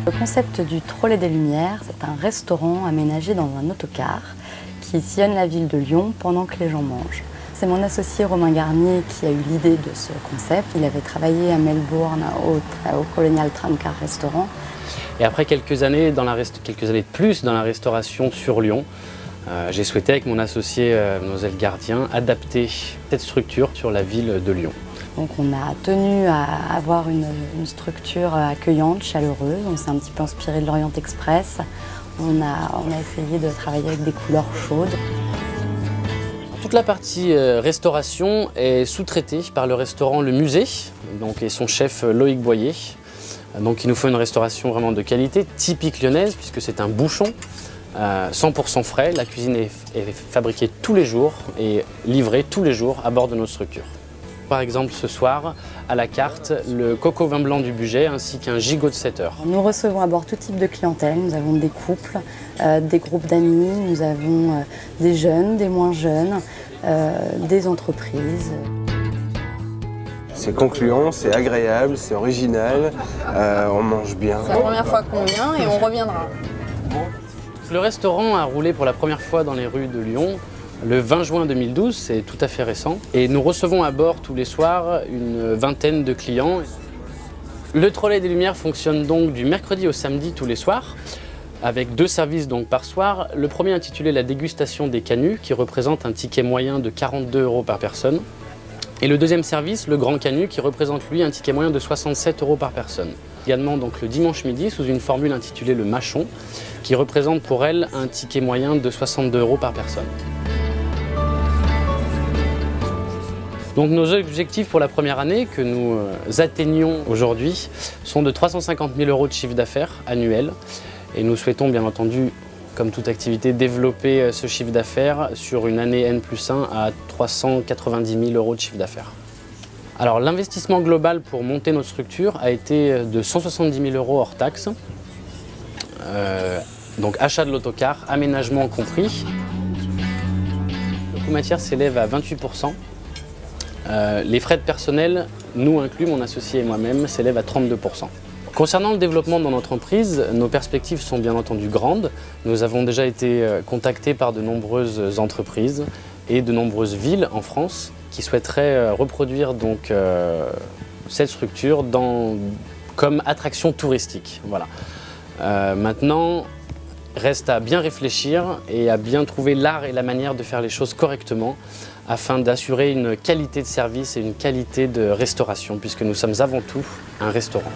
Le concept du Trolley des Lumières, c'est un restaurant aménagé dans un autocar qui sillonne la ville de Lyon pendant que les gens mangent. C'est mon associé Romain Garnier qui a eu l'idée de ce concept. Il avait travaillé à Melbourne au Colonial Tramcar Restaurant. Et après quelques années de plus dans la restauration sur Lyon, j'ai souhaité avec mon associé Mlle Gardien adapter cette structure sur la ville de Lyon. Donc on a tenu à avoir une structure accueillante, chaleureuse. On s'est un petit peu inspiré de l'Orient Express. On a essayé de travailler avec des couleurs chaudes. Toute la partie restauration est sous-traitée par le restaurant Le Musée et son chef Loïc Boyer. Donc il nous faut une restauration vraiment de qualité, typique lyonnaise, puisque c'est un bouchon, 100% frais. La cuisine est fabriquée tous les jours et livrée tous les jours à bord de notre structure. Par exemple, ce soir, à la carte, le coco vin blanc du budget ainsi qu'un gigot de 7 heures. Nous recevons à bord tout type de clientèle. Nous avons des couples, des groupes d'amis, nous avons des jeunes, des moins jeunes, des entreprises. C'est concluant, c'est agréable, c'est original, on mange bien. C'est la première fois qu'on vient et on reviendra. Le restaurant a roulé pour la première fois dans les rues de Lyon le 20 juin 2012, c'est tout à fait récent. Et nous recevons à bord tous les soirs une vingtaine de clients. Le Trolley des Lumières fonctionne donc du mercredi au samedi tous les soirs, avec 2 services donc par soir. Le premier intitulé la dégustation des canuts, qui représente un ticket moyen de 42 € par personne. Et le deuxième service, le Grand Canut, qui représente lui un ticket moyen de 67 € par personne. Également donc le dimanche midi sous une formule intitulée le Mâchon, qui représente pour elle un ticket moyen de 62 € par personne. Donc nos objectifs pour la première année que nous atteignons aujourd'hui sont de 350 000 € de chiffre d'affaires annuel. Et nous souhaitons bien entendu, comme toute activité, développer ce chiffre d'affaires sur une année N+1 à 390 000 € de chiffre d'affaires. Alors l'investissement global pour monter notre structure a été de 170 000 € hors taxes. Donc achat de l'autocar, aménagement compris. Le coût matière s'élève à 28%. Les frais de personnel, nous inclus, mon associé et moi-même, s'élèvent à 32%. Concernant le développement dans notre entreprise, nos perspectives sont bien entendu grandes. Nous avons déjà été contactés par de nombreuses entreprises et de nombreuses villes en France qui souhaiteraient reproduire donc cette structure comme attraction touristique. Voilà. Maintenant, reste à bien réfléchir et à bien trouver l'art et la manière de faire les choses correctement afin d'assurer une qualité de service et une qualité de restauration puisque nous sommes avant tout un restaurant.